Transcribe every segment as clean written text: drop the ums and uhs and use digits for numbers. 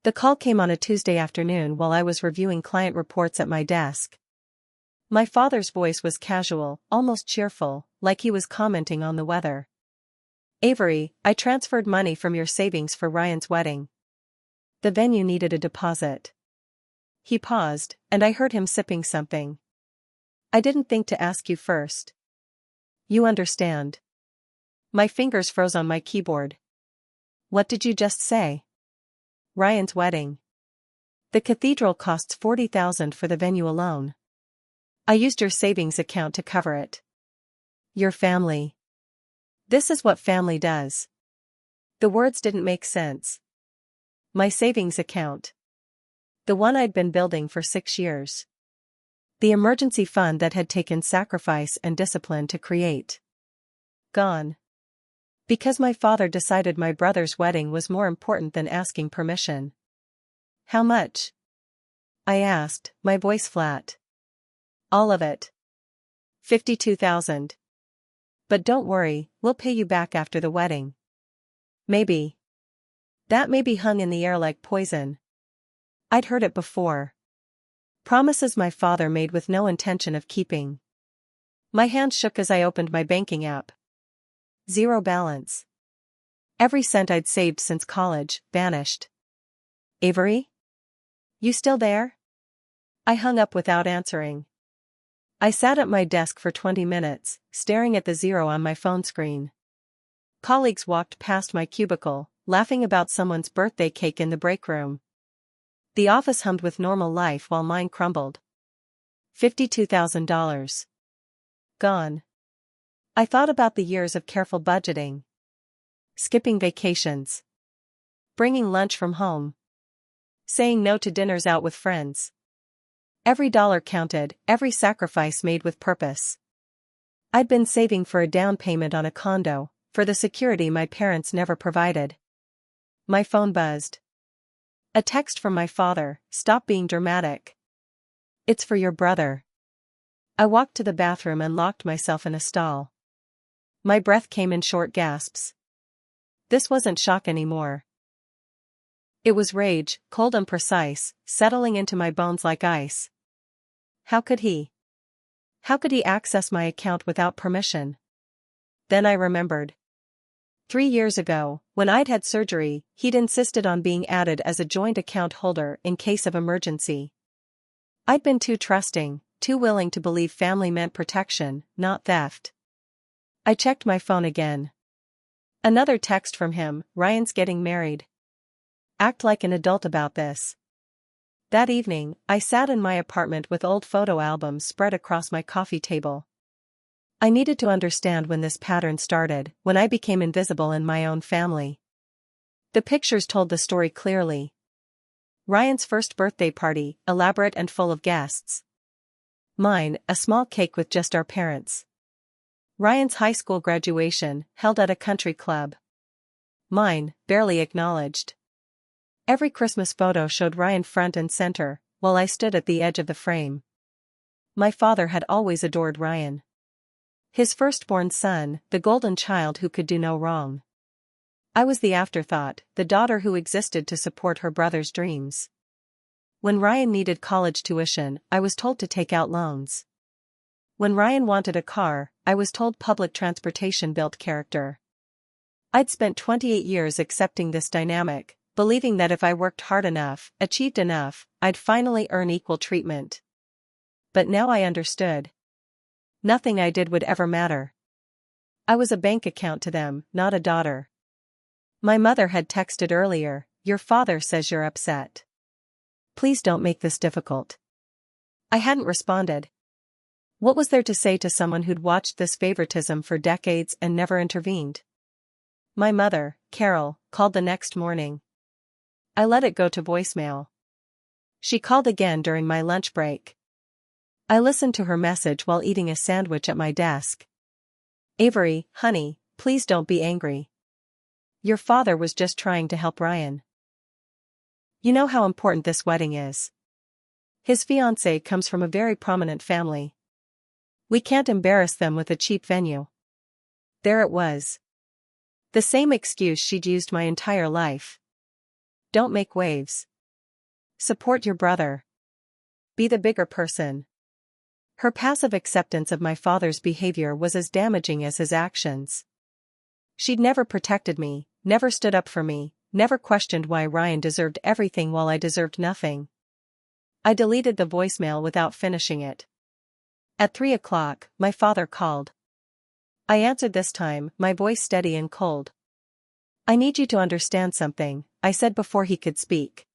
The call came on a Tuesday afternoon while I was reviewing client reports at my desk. My father's voice was casual, almost cheerful, like he was commenting on the weather. "Avery, I transferred money from your savings for Ryan's wedding. The venue needed a deposit." He paused, and I heard him sipping something. "I didn't think to ask you first. You understand." My fingers froze on my keyboard. "What did you just say?" "Ryan's wedding. The cathedral costs $40,000 for the venue alone. I used your savings account to cover it." "Your family. This is what family does." The words didn't make sense. My savings account. The one I'd been building for 6 years. The emergency fund that had taken sacrifice and discipline to create. Gone. Because my father decided my brother's wedding was more important than asking permission. "How much?" I asked, my voice flat. "All of it. 52,000. But don't worry, we'll pay you back after the wedding." "Maybe." That maybe hung in the air like poison. I'd heard it before. Promises my father made with no intention of keeping. My hand shook as I opened my banking app. Zero balance. Every cent I'd saved since college vanished. "Avery? You still there?" I hung up without answering. I sat at my desk for 20 minutes, staring at the zero on my phone screen. Colleagues walked past my cubicle, laughing about someone's birthday cake in the break room. The office hummed with normal life while mine crumbled. $52,000. Gone. I thought about the years of careful budgeting. Skipping vacations. Bringing lunch from home. Saying no to dinners out with friends. Every dollar counted, every sacrifice made with purpose. I'd been saving for a down payment on a condo, for the security my parents never provided. My phone buzzed. A text from my father: "Stop being dramatic. It's for your brother." I walked to the bathroom and locked myself in a stall. My breath came in short gasps. This wasn't shock anymore. It was rage, cold and precise, settling into my bones like ice. How could he? How could he access my account without permission? Then I remembered. 3 years ago, when I'd had surgery, he'd insisted on being added as a joint account holder in case of emergency. I'd been too trusting, too willing to believe family meant protection, not theft. I checked my phone again. Another text from him: "Ryan's getting married. Act like an adult about this." That evening, I sat in my apartment with old photo albums spread across my coffee table. I needed to understand when this pattern started, when I became invisible in my own family. The pictures told the story clearly. Ryan's first birthday party, elaborate and full of guests. Mine, a small cake with just our parents. Ryan's high school graduation, held at a country club. Mine, barely acknowledged. Every Christmas photo showed Ryan front and center, while I stood at the edge of the frame. My father had always adored Ryan. His firstborn son, the golden child who could do no wrong. I was the afterthought, the daughter who existed to support her brother's dreams. When Ryan needed college tuition, I was told to take out loans. When Ryan wanted a car, I was told public transportation built character. I'd spent 28 years accepting this dynamic, believing that if I worked hard enough, achieved enough, I'd finally earn equal treatment. But now I understood. Nothing I did would ever matter. I was a bank account to them, not a daughter. My mother had texted earlier: "Your father says you're upset. Please don't make this difficult." I hadn't responded. What was there to say to someone who'd watched this favoritism for decades and never intervened? My mother, Carol, called the next morning. I let it go to voicemail. She called again during my lunch break. I listened to her message while eating a sandwich at my desk. "Avery, honey, please don't be angry. Your father was just trying to help Ryan. You know how important this wedding is. His fiancée comes from a very prominent family. We can't embarrass them with a cheap venue." There it was. The same excuse she'd used my entire life. Don't make waves. Support your brother. Be the bigger person. Her passive acceptance of my father's behavior was as damaging as his actions. She'd never protected me, never stood up for me, never questioned why Ryan deserved everything while I deserved nothing. I deleted the voicemail without finishing it. At 3 o'clock, my father called. I answered this time, my voice steady and cold. "I need you to understand something," I said before he could speak.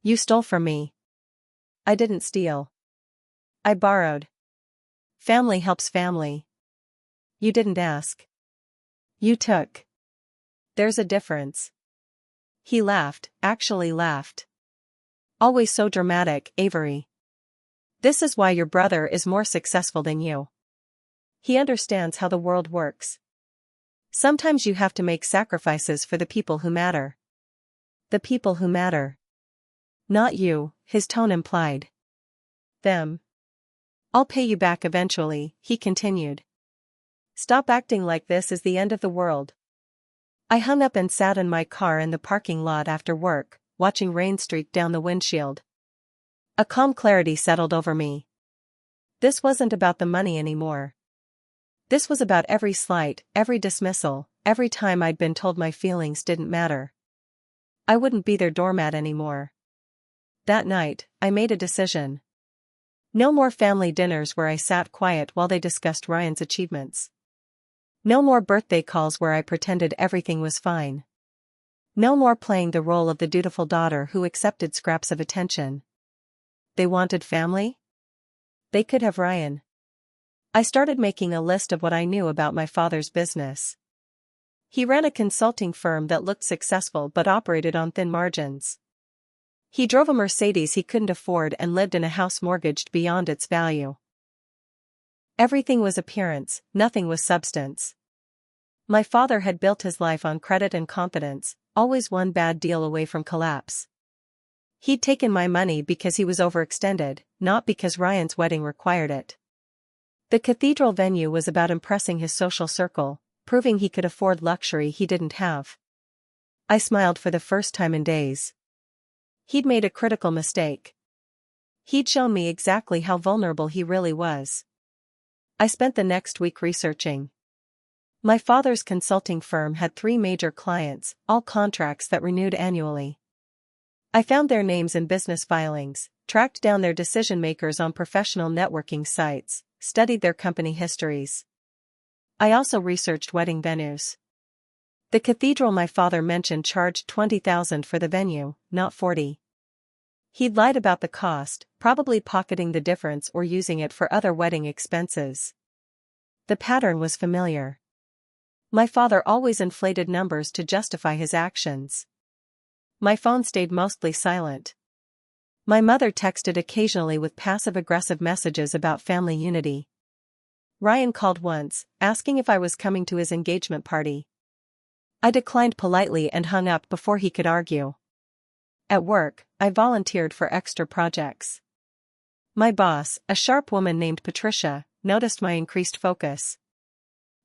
"You stole from me." "I didn't steal. I borrowed. Family helps family." "You didn't ask. You took. There's a difference." He laughed, actually laughed. "Always so dramatic, Avery. This is why your brother is more successful than you. He understands how the world works. Sometimes you have to make sacrifices for the people who matter." "The people who matter." "Not you," his tone implied. "Them. I'll pay you back eventually," he continued. "Stop acting like this is the end of the world." I hung up and sat in my car in the parking lot after work, watching rain streak down the windshield. A calm clarity settled over me. This wasn't about the money anymore. This was about every slight, every dismissal, every time I'd been told my feelings didn't matter. I wouldn't be their doormat anymore. That night, I made a decision. No more family dinners where I sat quiet while they discussed Ryan's achievements. No more birthday calls where I pretended everything was fine. No more playing the role of the dutiful daughter who accepted scraps of attention. They wanted family? They could have Ryan. I started making a list of what I knew about my father's business. He ran a consulting firm that looked successful but operated on thin margins. He drove a Mercedes he couldn't afford and lived in a house mortgaged beyond its value. Everything was appearance, nothing was substance. My father had built his life on credit and confidence, always one bad deal away from collapse. He'd taken my money because he was overextended, not because Ryan's wedding required it. The cathedral venue was about impressing his social circle, proving he could afford luxury he didn't have. I smiled for the first time in days. He'd made a critical mistake. He'd shown me exactly how vulnerable he really was. I spent the next week researching. My father's consulting firm had 3 major clients, all contracts that renewed annually. I found their names in business filings, tracked down their decision-makers on professional networking sites, studied their company histories. I also researched wedding venues. The cathedral my father mentioned charged $20,000 for the venue, not $40,000. He'd lied about the cost, probably pocketing the difference or using it for other wedding expenses. The pattern was familiar. My father always inflated numbers to justify his actions. My phone stayed mostly silent. My mother texted occasionally with passive-aggressive messages about family unity. Ryan called once, asking if I was coming to his engagement party. I declined politely and hung up before he could argue. At work, I volunteered for extra projects. My boss, a sharp woman named Patricia, noticed my increased focus.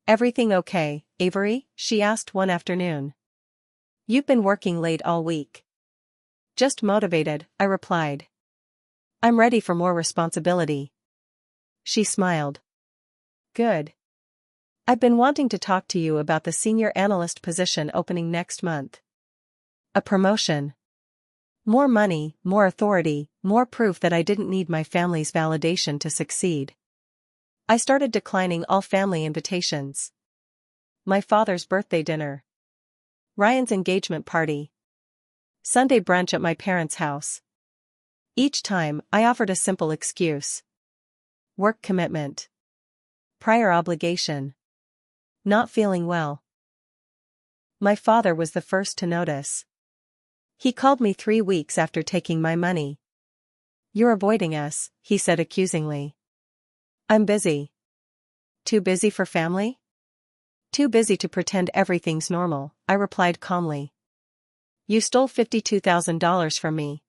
"Everything okay, Avery?" she asked one afternoon. "You've been working late all week." "Just motivated," I replied. "I'm ready for more responsibility." She smiled. "Good. I've been wanting to talk to you about the senior analyst position opening next month. A promotion. More money, more authority, more proof that I didn't need my family's validation to succeed." I started declining all family invitations. My father's birthday dinner. Ryan's engagement party. Sunday brunch at my parents' house. Each time, I offered a simple excuse. Work commitment. Prior obligation. Not feeling well. My father was the first to notice. He called me 3 weeks after taking my money. "You're avoiding us," he said accusingly. "I'm busy." "Too busy for family?" "Too busy to pretend everything's normal," I replied calmly. "You stole $52,000 from me.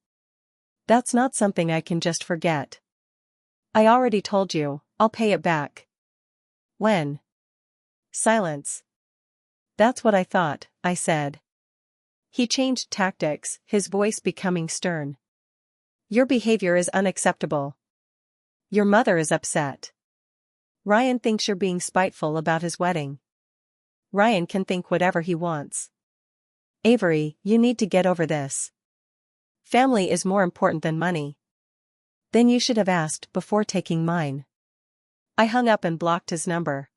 That's not something I can just forget. I already told you, I'll pay it back." "When?" Silence. "That's what I thought," I said. He changed tactics, his voice becoming stern. Your behavior is unacceptable. Your mother is upset. Ryan thinks you're being spiteful about his wedding. Ryan can think whatever he wants. Avery, you need to get over this. Family is more important than money. Then you should have asked before taking mine. I hung up and blocked his number.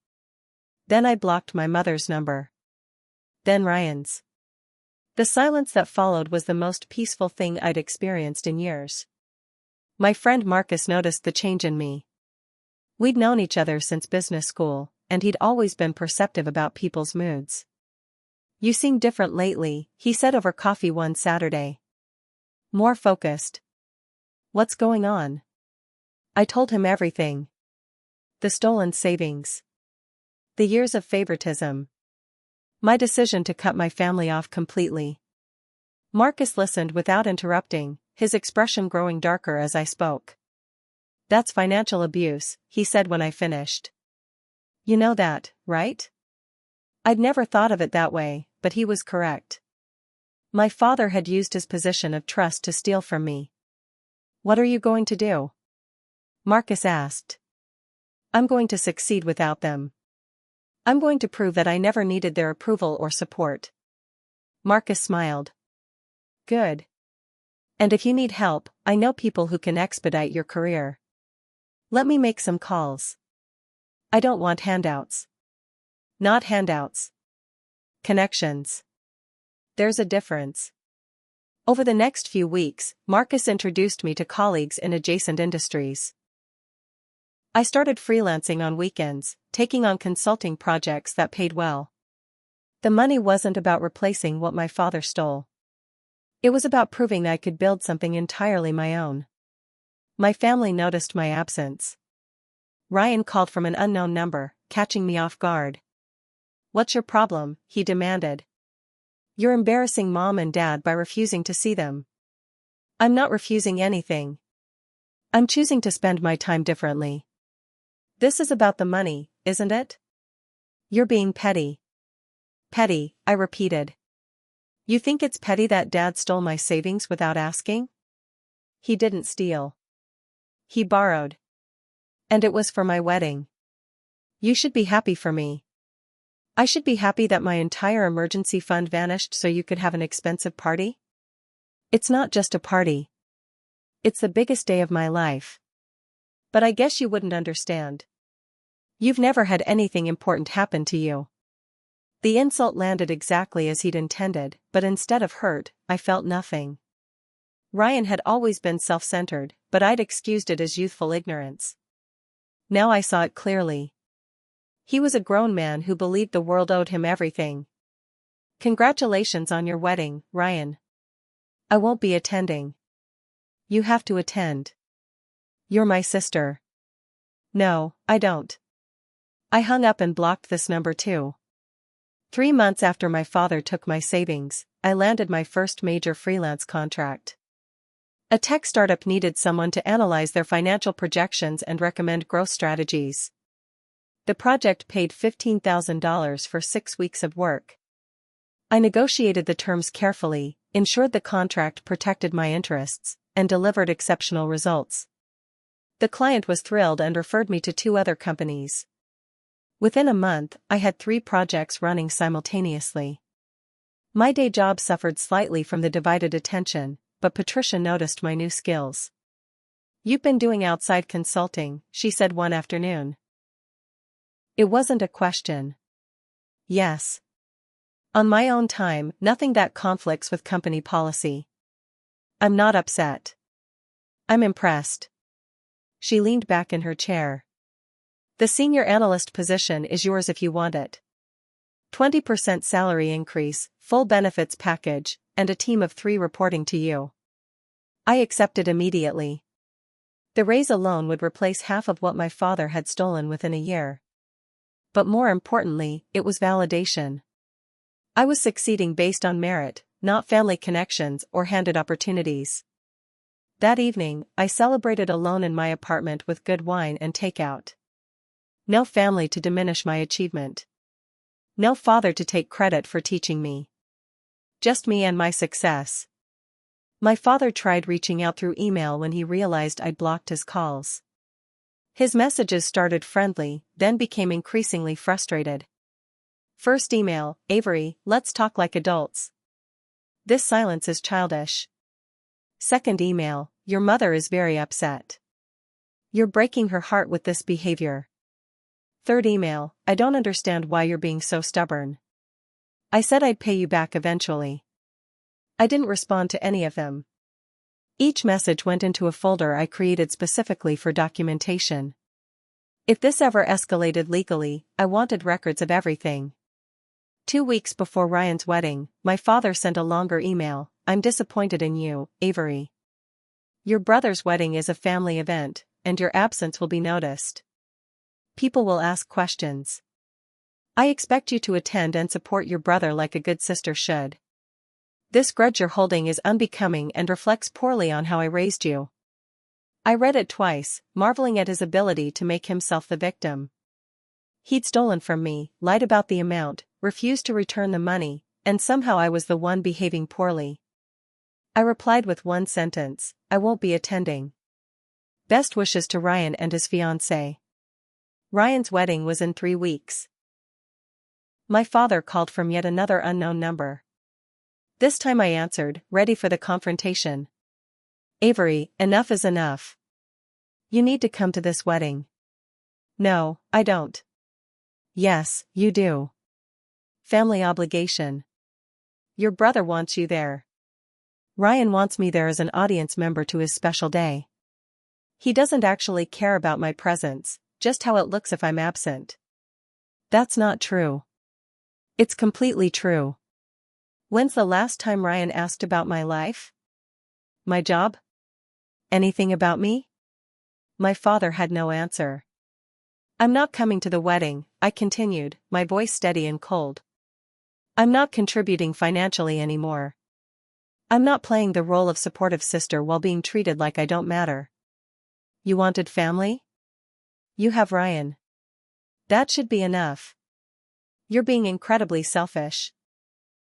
Then I blocked my mother's number. Then Ryan's. The silence that followed was the most peaceful thing I'd experienced in years. My friend Marcus noticed the change in me. We'd known each other since business school, and he'd always been perceptive about people's moods. You seem different lately, he said over coffee one Saturday. More focused. What's going on? I told him everything. The stolen savings. The years of favoritism. My decision to cut my family off completely. Marcus listened without interrupting, his expression growing darker as I spoke. That's financial abuse, he said when I finished. You know that, right? I'd never thought of it that way, but he was correct. My father had used his position of trust to steal from me. What are you going to do? Marcus asked. I'm going to succeed without them. I'm going to prove that I never needed their approval or support. Marcus smiled. Good. And if you need help, I know people who can expedite your career. Let me make some calls. I don't want handouts. Not handouts. Connections. There's a difference. Over the next few weeks, Marcus introduced me to colleagues in adjacent industries. I started freelancing on weekends, taking on consulting projects that paid well. The money wasn't about replacing what my father stole. It was about proving that I could build something entirely my own. My family noticed my absence. Ryan called from an unknown number, catching me off guard. What's your problem? He demanded. You're embarrassing Mom and Dad by refusing to see them. I'm not refusing anything. I'm choosing to spend my time differently. This is about the money, isn't it? You're being petty. Petty, I repeated. You think it's petty that Dad stole my savings without asking? He didn't steal. He borrowed. And it was for my wedding. You should be happy for me. I should be happy that my entire emergency fund vanished so you could have an expensive party? It's not just a party. It's the biggest day of my life. But I guess you wouldn't understand. You've never had anything important happen to you. The insult landed exactly as he'd intended, but instead of hurt, I felt nothing. Ryan had always been self-centered, but I'd excused it as youthful ignorance. Now I saw it clearly. He was a grown man who believed the world owed him everything. Congratulations on your wedding, Ryan. I won't be attending. You have to attend. You're my sister. No, I don't. I hung up and blocked this number too. 3 months after my father took my savings, I landed my first major freelance contract. A tech startup needed someone to analyze their financial projections and recommend growth strategies. The project paid $15,000 for 6 weeks of work. I negotiated the terms carefully, ensured the contract protected my interests, and delivered exceptional results. The client was thrilled and referred me to 2 other companies. Within a month, I had 3 projects running simultaneously. My day job suffered slightly from the divided attention, but Patricia noticed my new skills. You've been doing outside consulting, she said one afternoon. It wasn't a question. Yes. On my own time, nothing that conflicts with company policy. I'm not upset. I'm impressed. She leaned back in her chair. The senior analyst position is yours if you want it. 20% salary increase, full benefits package, and a team of 3 reporting to you. I accepted immediately. The raise alone would replace half of what my father had stolen within a year. But more importantly, it was validation. I was succeeding based on merit, not family connections or handed opportunities. That evening, I celebrated alone in my apartment with good wine and takeout. No family to diminish my achievement. No father to take credit for teaching me. Just me and my success. My father tried reaching out through email when he realized I'd blocked his calls. His messages started friendly, then became increasingly frustrated. First email, Avery, let's talk like adults. This silence is childish. Second email, your mother is very upset. You're breaking her heart with this behavior. Third email, I don't understand why you're being so stubborn. I said I'd pay you back eventually. I didn't respond to any of them. Each message went into a folder I created specifically for documentation. If this ever escalated legally, I wanted records of everything. 2 weeks before Ryan's wedding, my father sent a longer email. I'm disappointed in you, Avery. Your brother's wedding is a family event, and your absence will be noticed. People will ask questions. I expect you to attend and support your brother like a good sister should. This grudge you're holding is unbecoming and reflects poorly on how I raised you. I read it twice, marveling at his ability to make himself the victim. He'd stolen from me, lied about the amount, refused to return the money, and somehow I was the one behaving poorly. I replied with one sentence, I won't be attending. Best wishes to Ryan and his fiancée. Ryan's wedding was in 3 weeks. My father called from yet another unknown number. This time I answered, ready for the confrontation. Avery, enough is enough. You need to come to this wedding. No, I don't. Yes, you do. Family obligation. Your brother wants you there. Ryan wants me there as an audience member to his special day. He doesn't actually care about my presence, just how it looks if I'm absent. That's not true. It's completely true. When's the last time Ryan asked about my life? My job? Anything about me? My father had no answer. I'm not coming to the wedding, I continued, my voice steady and cold. I'm not contributing financially anymore. I'm not playing the role of supportive sister while being treated like I don't matter. You wanted family? You have Ryan. That should be enough. You're being incredibly selfish.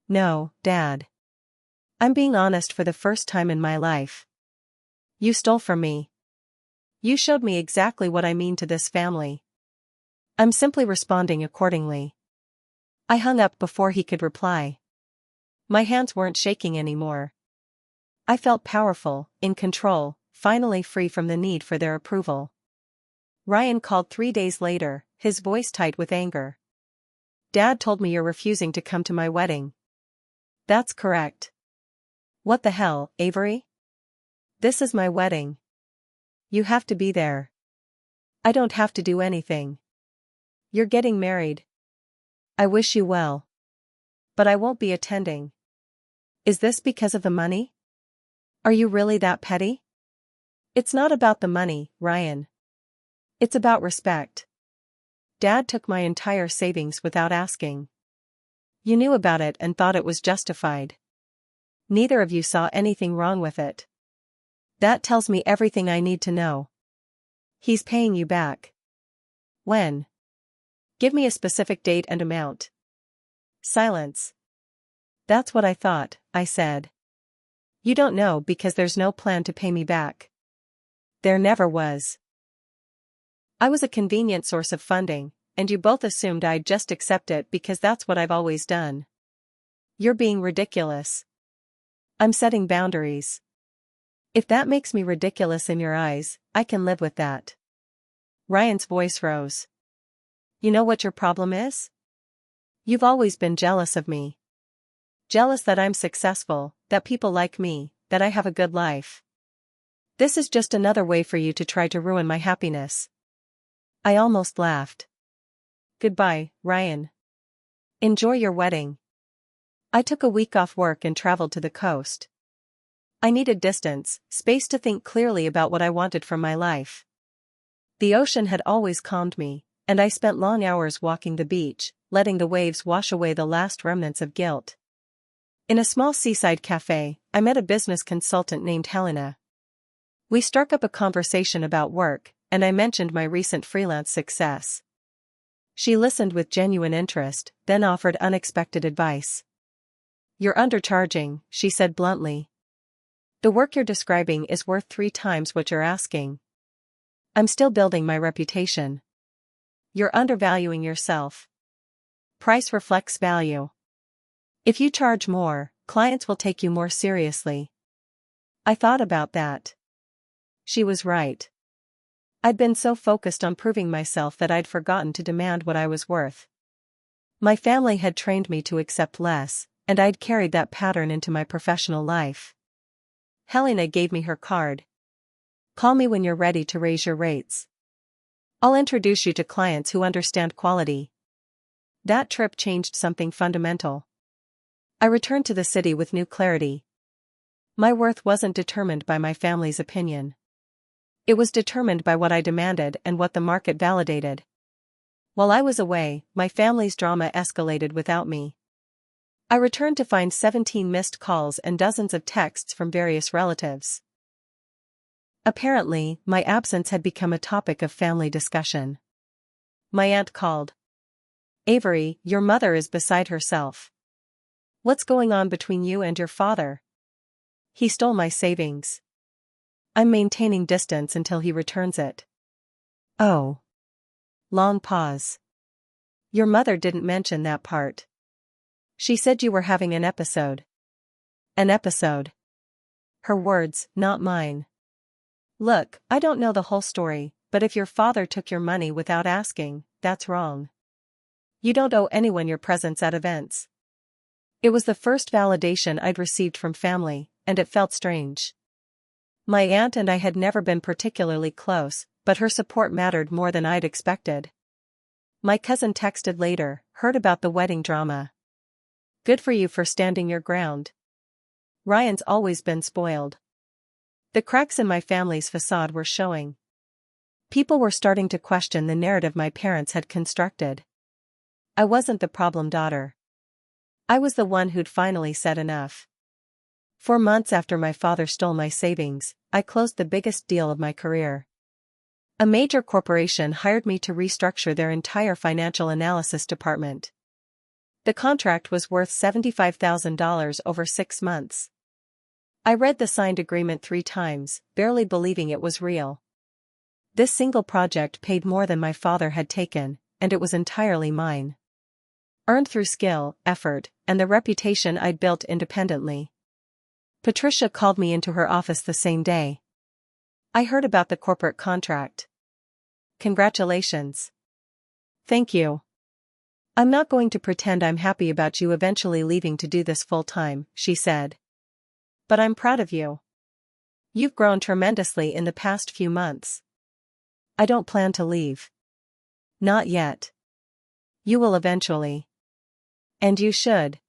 No, Dad. I'm being honest for the first time in my life. You stole from me. You showed me exactly what I mean to this family. I'm simply responding accordingly. I hung up before he could reply. My hands weren't shaking anymore. I felt powerful, in control, finally free from the need for their approval. Ryan called 3 days later, his voice tight with anger. Dad told me you're refusing to come to my wedding. That's correct. What the hell, Avery? This is my wedding. You have to be there. I don't have to do anything. You're getting married. I wish you well. But I won't be attending. Is this because of the money? Are you really that petty? It's not about the money, Ryan. It's about respect. Dad took my entire savings without asking. You knew about it and thought it was justified. Neither of you saw anything wrong with it. That tells me everything I need to know. He's paying you back. When? Give me a specific date and amount. Silence. That's what I thought, I said. You don't know because there's no plan to pay me back. There never was. I was a convenient source of funding, and you both assumed I'd just accept it because that's what I've always done. You're being ridiculous. I'm setting boundaries. If that makes me ridiculous in your eyes, I can live with that. Ryan's voice rose. You know what your problem is? You've always been jealous of me. Jealous that I'm successful, that people like me, that I have a good life. This is just another way for you to try to ruin my happiness. I almost laughed. Goodbye, Ryan. Enjoy your wedding. I took a week off work and traveled to the coast. I needed distance, space to think clearly about what I wanted from my life. The ocean had always calmed me, and I spent long hours walking the beach, letting the waves wash away the last remnants of guilt. In a small seaside cafe, I met a business consultant named Helena. We struck up a conversation about work, and I mentioned my recent freelance success. She listened with genuine interest, then offered unexpected advice. You're undercharging, she said bluntly. The work you're describing is worth 3 times what you're asking. I'm still building my reputation. You're undervaluing yourself. Price reflects value. If you charge more, clients will take you more seriously. I thought about that. She was right. I'd been so focused on proving myself that I'd forgotten to demand what I was worth. My family had trained me to accept less, and I'd carried that pattern into my professional life. Helena gave me her card. Call me when you're ready to raise your rates. I'll introduce you to clients who understand quality. That trip changed something fundamental. I returned to the city with new clarity. My worth wasn't determined by my family's opinion. It was determined by what I demanded and what the market validated. While I was away, my family's drama escalated without me. I returned to find 17 missed calls and dozens of texts from various relatives. Apparently, my absence had become a topic of family discussion. My aunt called. Avery, your mother is beside herself. What's going on between you and your father? He stole my savings. I'm maintaining distance until he returns it. Oh. Long pause. Your mother didn't mention that part. She said you were having an episode. An episode. Her words, not mine. Look, I don't know the whole story, but if your father took your money without asking, that's wrong. You don't owe anyone your presence at events. It was the first validation I'd received from family, and it felt strange. My aunt and I had never been particularly close, but her support mattered more than I'd expected. My cousin texted later, heard about the wedding drama. Good for you for standing your ground. Ryan's always been spoiled. The cracks in my family's facade were showing. People were starting to question the narrative my parents had constructed. I wasn't the problem daughter. I was the one who'd finally said enough. 4 months after my father stole my savings, I closed the biggest deal of my career. A major corporation hired me to restructure their entire financial analysis department. The contract was worth $75,000 over 6 months. I read the signed agreement 3 times, barely believing it was real. This single project paid more than my father had taken, and it was entirely mine. Earned through skill, effort, and the reputation I'd built independently. Patricia called me into her office the same day. I heard about the corporate contract. Congratulations. Thank you. I'm not going to pretend I'm happy about you eventually leaving to do this full-time, she said. But I'm proud of you. You've grown tremendously in the past few months. I don't plan to leave. Not yet. You will eventually. And you should.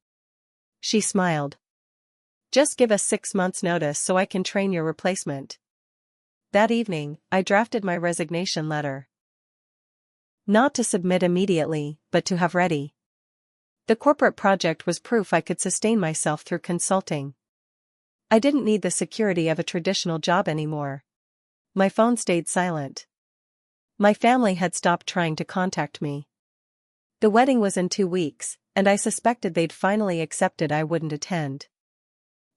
She smiled. Just give us 6 months' notice so I can train your replacement. That evening, I drafted my resignation letter. Not to submit immediately, but to have ready. The corporate project was proof I could sustain myself through consulting. I didn't need the security of a traditional job anymore. My phone stayed silent. My family had stopped trying to contact me. The wedding was in 2 weeks, and I suspected they'd finally accepted I wouldn't attend.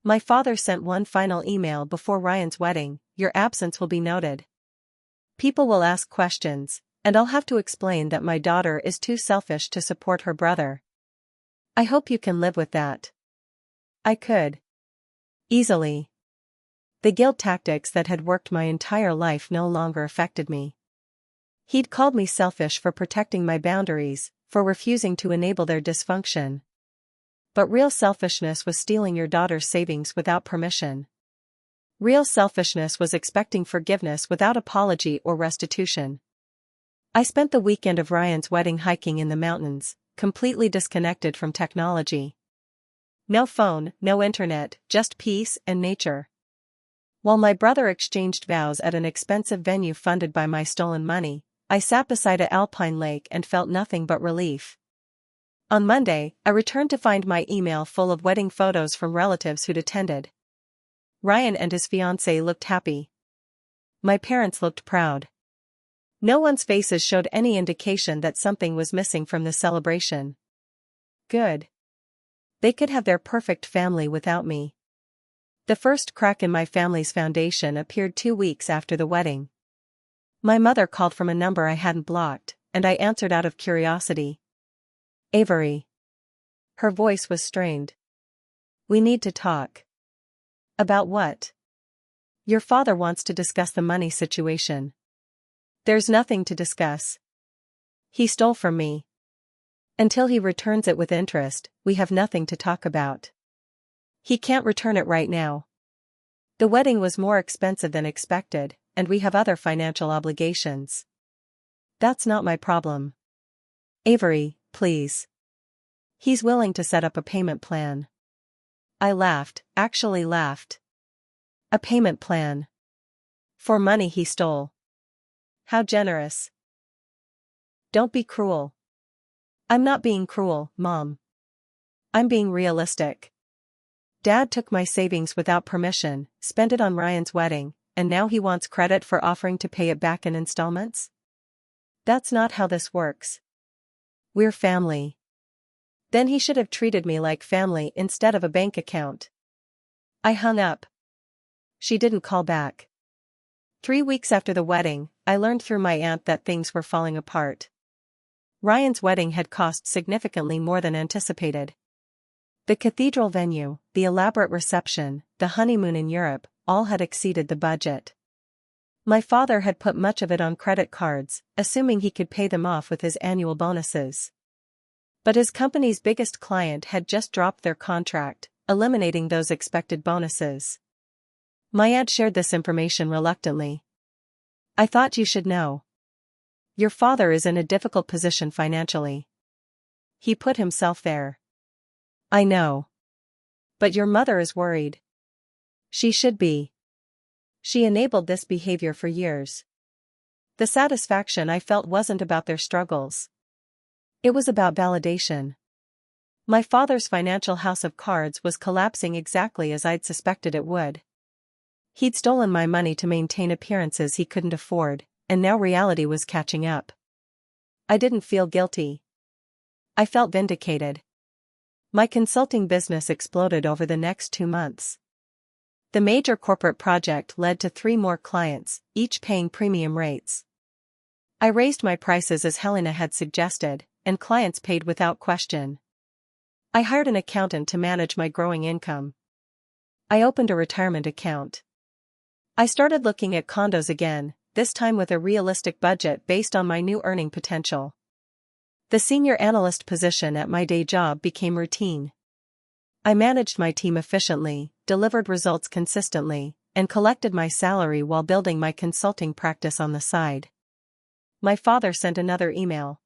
My father sent one final email before Ryan's wedding: your absence will be noted. People will ask questions, and I'll have to explain that my daughter is too selfish to support her brother. I hope you can live with that. I could. Easily. The guilt tactics that had worked my entire life no longer affected me. He'd called me selfish for protecting my boundaries, for refusing to enable their dysfunction. But real selfishness was stealing your daughter's savings without permission. Real selfishness was expecting forgiveness without apology or restitution. I spent the weekend of Ryan's wedding hiking in the mountains, completely disconnected from technology. No phone, no internet, just peace and nature. While my brother exchanged vows at an expensive venue funded by my stolen money, I sat beside an alpine lake and felt nothing but relief. On Monday, I returned to find my email full of wedding photos from relatives who'd attended. Ryan and his fiancée looked happy. My parents looked proud. No one's faces showed any indication that something was missing from the celebration. Good. They could have their perfect family without me. The first crack in my family's foundation appeared 2 weeks after the wedding. My mother called from a number I hadn't blocked, and I answered out of curiosity. Avery. Her voice was strained. We need to talk. About what? Your father wants to discuss the money situation. There's nothing to discuss. He stole from me. Until he returns it with interest, we have nothing to talk about. He can't return it right now. The wedding was more expensive than expected, and we have other financial obligations. That's not my problem. Avery, please. He's willing to set up a payment plan. I laughed, actually laughed. A payment plan. For money he stole. How generous. Don't be cruel. I'm not being cruel, Mom. I'm being realistic. Dad took my savings without permission, spent it on Ryan's wedding, and now he wants credit for offering to pay it back in installments? That's not how this works. We're family. Then he should have treated me like family instead of a bank account. I hung up. She didn't call back. 3 weeks after the wedding, I learned through my aunt that things were falling apart. Ryan's wedding had cost significantly more than anticipated. The cathedral venue, the elaborate reception, the honeymoon in Europe, all had exceeded the budget. My father had put much of it on credit cards, assuming he could pay them off with his annual bonuses. But his company's biggest client had just dropped their contract, eliminating those expected bonuses. My aunt shared this information reluctantly. I thought you should know. Your father is in a difficult position financially. He put himself there. I know. But your mother is worried. She should be. She enabled this behavior for years. The satisfaction I felt wasn't about their struggles. It was about validation. My father's financial house of cards was collapsing exactly as I'd suspected it would. He'd stolen my money to maintain appearances he couldn't afford, and now reality was catching up. I didn't feel guilty. I felt vindicated. My consulting business exploded over the next 2 months. The major corporate project led to 3 more clients, each paying premium rates. I raised my prices as Helena had suggested, and clients paid without question. I hired an accountant to manage my growing income. I opened a retirement account. I started looking at condos again, this time with a realistic budget based on my new earning potential. The senior analyst position at my day job became routine. I managed my team efficiently, delivered results consistently, and collected my salary while building my consulting practice on the side. My father sent another email.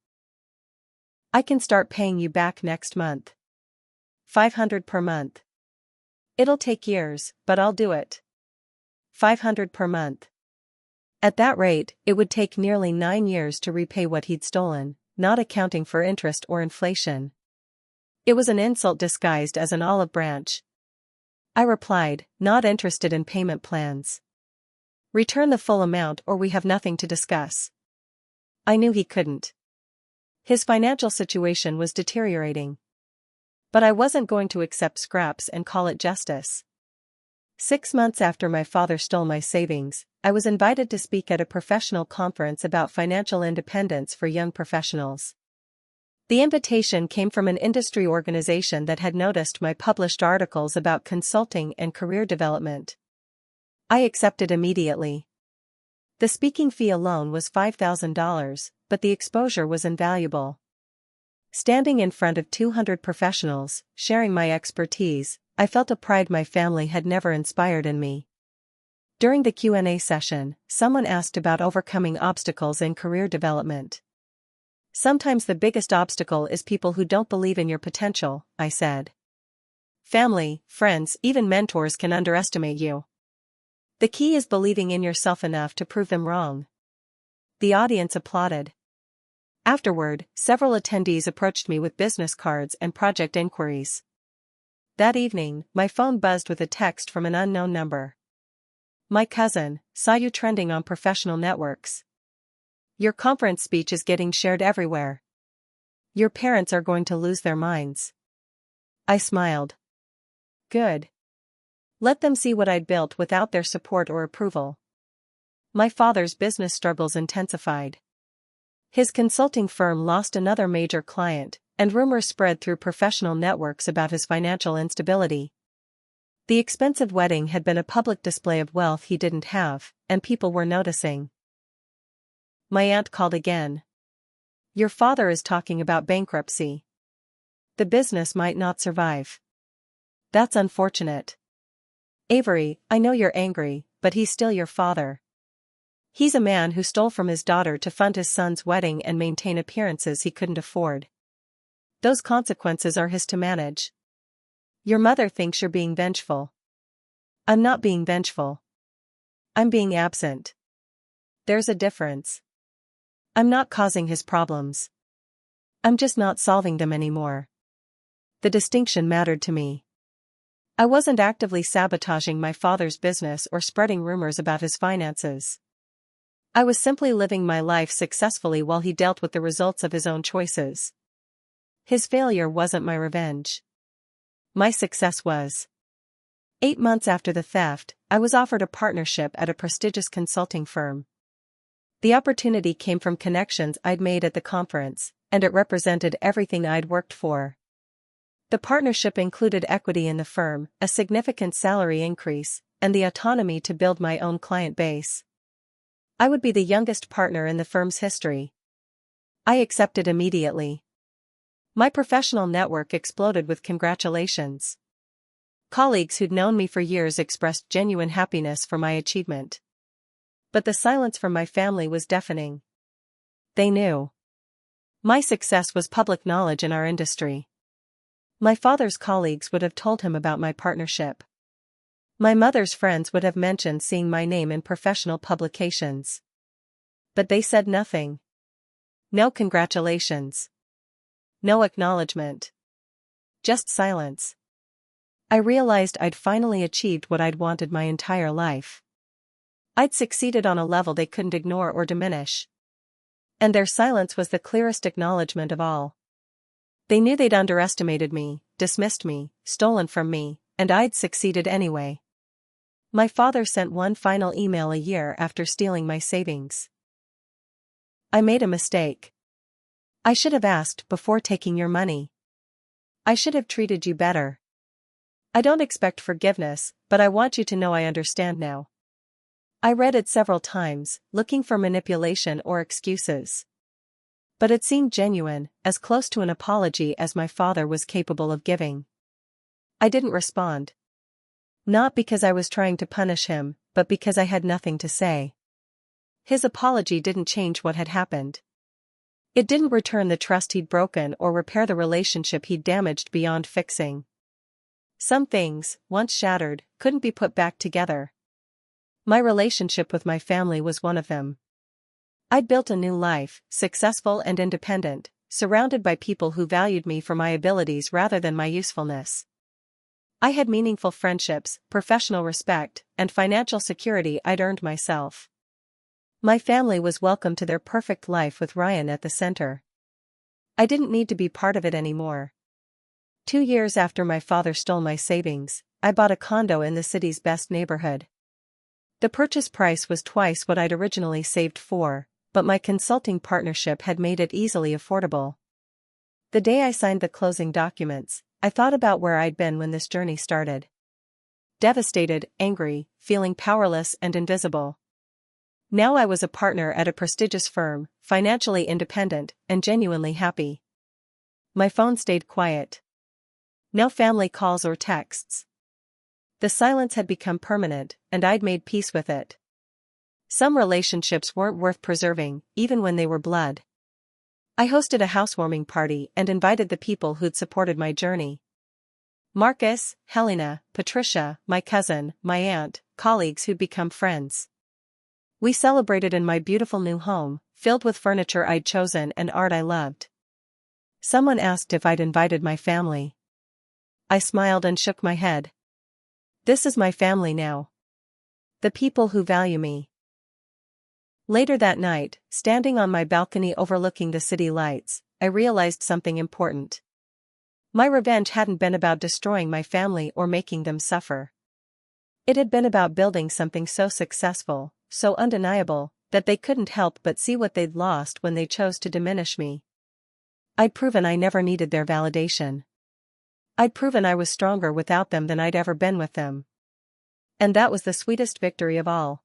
I can start paying you back next month. $500 per month. It'll take years, but I'll do it. $500 per month. At that rate, it would take nearly 9 years to repay what he'd stolen, not accounting for interest or inflation. It was an insult disguised as an olive branch. I replied, not interested in payment plans. Return the full amount or we have nothing to discuss. I knew he couldn't. His financial situation was deteriorating. But I wasn't going to accept scraps and call it justice. 6 months after my father stole my savings, I was invited to speak at a professional conference about financial independence for young professionals. The invitation came from an industry organization that had noticed my published articles about consulting and career development. I accepted immediately. The speaking fee alone was $5,000, but the exposure was invaluable. Standing in front of 200 professionals, sharing my expertise, I felt a pride my family had never inspired in me. During the Q&A session, someone asked about overcoming obstacles in career development. Sometimes the biggest obstacle is people who don't believe in your potential, I said. Family, friends, even mentors can underestimate you. The key is believing in yourself enough to prove them wrong. The audience applauded. Afterward, several attendees approached me with business cards and project inquiries. That evening, my phone buzzed with a text from an unknown number. My cousin, saw you trending on professional networks. Your conference speech is getting shared everywhere. Your parents are going to lose their minds. I smiled. Good. Let them see what I'd built without their support or approval. My father's business struggles intensified. His consulting firm lost another major client, and rumors spread through professional networks about his financial instability. The expensive wedding had been a public display of wealth he didn't have, and people were noticing. My aunt called again. "Your father is talking about bankruptcy. The business might not survive." "That's unfortunate. Avery, I know you're angry, but he's still your father. He's a man who stole from his daughter to fund his son's wedding and maintain appearances he couldn't afford. Those consequences are his to manage. Your mother thinks you're being vengeful. I'm not being vengeful. I'm being absent. There's a difference. I'm not causing his problems. I'm just not solving them anymore." The distinction mattered to me. I wasn't actively sabotaging my father's business or spreading rumors about his finances. I was simply living my life successfully while he dealt with the results of his own choices. His failure wasn't my revenge. My success was. 8 months after the theft, I was offered a partnership at a prestigious consulting firm. The opportunity came from connections I'd made at the conference, and it represented everything I'd worked for. The partnership included equity in the firm, a significant salary increase, and the autonomy to build my own client base. I would be the youngest partner in the firm's history. I accepted immediately. My professional network exploded with congratulations. Colleagues who'd known me for years expressed genuine happiness for my achievement. But the silence from my family was deafening. They knew. My success was public knowledge in our industry. My father's colleagues would have told him about my partnership. My mother's friends would have mentioned seeing my name in professional publications. But they said nothing. No congratulations. No acknowledgement. Just silence. I realized I'd finally achieved what I'd wanted my entire life. I'd succeeded on a level they couldn't ignore or diminish. And their silence was the clearest acknowledgement of all. They knew they'd underestimated me, dismissed me, stolen from me, and I'd succeeded anyway. My father sent one final email a year after stealing my savings. "I made a mistake. I should have asked before taking your money. I should have treated you better. I don't expect forgiveness, but I want you to know I understand now." I read it several times, looking for manipulation or excuses. But it seemed genuine, as close to an apology as my father was capable of giving. I didn't respond. Not because I was trying to punish him, but because I had nothing to say. His apology didn't change what had happened. It didn't return the trust he'd broken or repair the relationship he'd damaged beyond fixing. Some things, once shattered, couldn't be put back together. My relationship with my family was one of them. I'd built a new life, successful and independent, surrounded by people who valued me for my abilities rather than my usefulness. I had meaningful friendships, professional respect, and financial security I'd earned myself. My family was welcome to their perfect life with Ryan at the center. I didn't need to be part of it anymore. 2 years after my father stole my savings, I bought a condo in the city's best neighborhood. The purchase price was twice what I'd originally saved for, but my consulting partnership had made it easily affordable. The day I signed the closing documents, I thought about where I'd been when this journey started. Devastated, angry, feeling powerless and invisible. Now I was a partner at a prestigious firm, financially independent, and genuinely happy. My phone stayed quiet. No family calls or texts. The silence had become permanent, and I'd made peace with it. Some relationships weren't worth preserving, even when they were blood. I hosted a housewarming party and invited the people who'd supported my journey. Marcus, Helena, Patricia, my cousin, my aunt, colleagues who'd become friends. We celebrated in my beautiful new home, filled with furniture I'd chosen and art I loved. Someone asked if I'd invited my family. I smiled and shook my head. This is my family now. The people who value me. Later that night, standing on my balcony overlooking the city lights, I realized something important. My revenge hadn't been about destroying my family or making them suffer. It had been about building something so successful, so undeniable, that they couldn't help but see what they'd lost when they chose to diminish me. I'd proven I never needed their validation. I'd proven I was stronger without them than I'd ever been with them. And that was the sweetest victory of all.